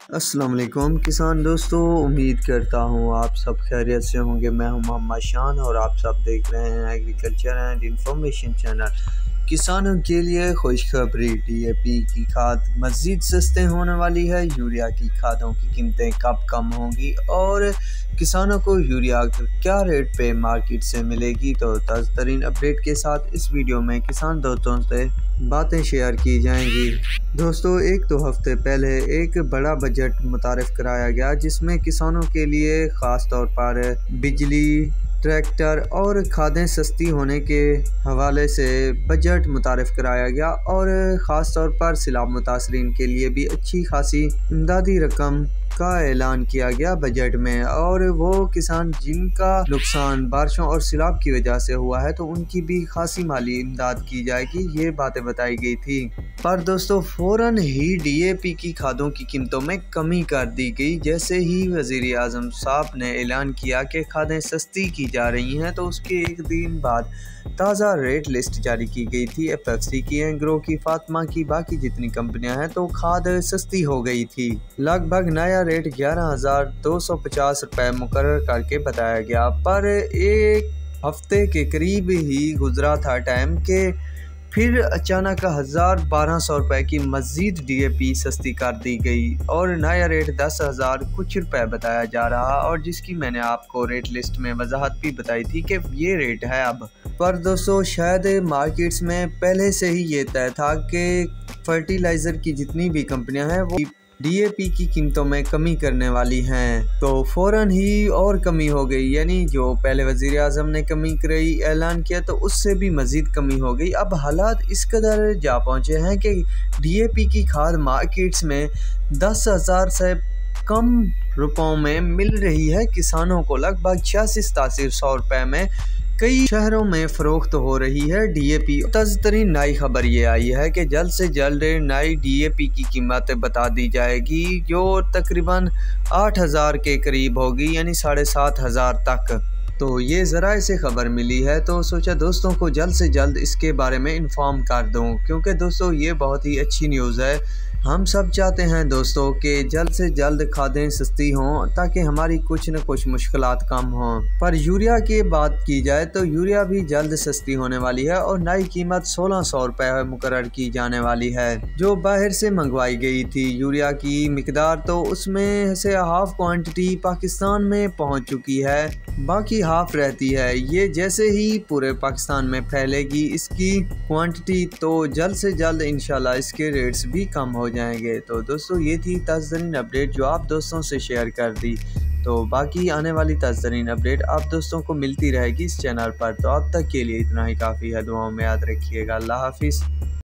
अस्सलाम वालेकुम किसान दोस्तों, उम्मीद करता हूँ आप सब खैरियत से होंगे। मैं हूँ मोहम्मद शान और आप सब देख रहे हैं एग्रीकल्चर एंड इंफॉर्मेशन चैनल। किसानों के लिए खुशखबरी, डीएपी की खाद मज़ीद सस्ते होने वाली है। यूरिया की खादों की कीमतें कब कम होंगी और किसानों को यूरिया क्या रेट पे मार्केट से मिलेगी। तो ताज़ा तरीन अपडेट के साथ इस वीडियो में किसान दोस्तों से बातें शेयर की जाएंगी। दोस्तों, एक दो हफ्ते पहले एक बड़ा बजट मुतारिफ कराया गया जिसमें किसानों के लिए ख़ास तौर पर बिजली, ट्रैक्टर और खादें सस्ती होने के हवाले से बजट मुतारिफ कराया गया और ख़ास तौर पर सैलाब मुतासरीन के लिए भी अच्छी खासी इमदादी रकम का ऐलान किया गया बजट में। और वो किसान जिनका नुकसान बारिशों और सैलाब की वजह से हुआ है तो उनकी भी खासी माली इमदाद की जाएगी, ये बातें बताई गई थी। पर दोस्तों, फ़ौरन ही डीएपी की खादों की कीमतों में कमी कर दी गई। जैसे ही वज़ीर आज़म साहब ने ऐलान किया कि खादें सस्ती की जा रही हैं तो उसके एक दिन बाद ताज़ा रेट लिस्ट जारी की गई थी। एफएफसी की, एग्रो की, फातिमा की, बाकी जितनी कंपनियां हैं तो खाद सस्ती हो गई थी। लगभग नया रेट 11,250 रुपये मुकर्रर करके बताया गया। पर एक हफ्ते के करीब ही गुजरा था टाइम के फिर अचानक 1,200 रुपये की मज़ीद डीएपी सस्ती कर दी गई और नया रेट 10,000 कुछ रुपए बताया जा रहा, और जिसकी मैंने आपको रेट लिस्ट में वजाहत भी बताई थी कि ये रेट है अब। पर दोस्तों, शायद मार्केट्स में पहले से ही ये तय था कि फर्टिलाइज़र की जितनी भी कंपनियां हैं वो डीएपी की कीमतों में कमी करने वाली हैं, तो फ़ौरन ही और कमी हो गई। यानी जो पहले वज़ीर आज़म ने कमी कराई, ऐलान किया, तो उससे भी मज़ीद कमी हो गई। अब हालात इस कदर जा पहुँचे हैं कि डीएपी की खाद मार्केट्स में 10,000 से कम रुपयों में मिल रही है किसानों को। लगभग 86-87 रुपये में कई शहरों में फ़रोख्त हो रही है डीएपी। ताज़ा तरीन नई खबर ये आई है कि जल्द से जल्द नई डीएपी की कीमत बता दी जाएगी जो तकरीबन 8,000 के करीब होगी, यानी 7,500 तक। तो ये ज़रा से ख़बर मिली है तो सोचा दोस्तों को जल्द से जल्द इसके बारे में इन्फॉर्म कर दूं, क्योंकि दोस्तों ये बहुत ही अच्छी न्यूज़ है। हम सब चाहते हैं दोस्तों कि जल्द से जल्द खादें सस्ती हों ताकि हमारी कुछ न कुछ मुश्किलात कम हों। पर यूरिया की बात की जाए तो यूरिया भी जल्द सस्ती होने वाली है और नई कीमत 1,600 रुपये मुकर्रर की जाने वाली है। जो बाहर से मंगवाई गई थी यूरिया की मिकदार, तो उसमें से हाफ क्वांटिटी पाकिस्तान में पहुंच चुकी है, बाकी हाफ रहती है। ये जैसे ही पूरे पाकिस्तान में फैलेगी इसकी क्वांटिटी, तो जल्द से जल्द इंशाल्लाह इसके रेट्स भी कम हो जाएंगे। तो दोस्तों, ये थी ताज़ा अपडेट जो आप दोस्तों से शेयर कर दी। तो बाकी आने वाली ताज़ा अपडेट आप दोस्तों को मिलती रहेगी इस चैनल पर। तो अब तक के लिए इतना ही काफ़ी है। दुआओं में याद रखिएगा। अल्लाह हाफिज़।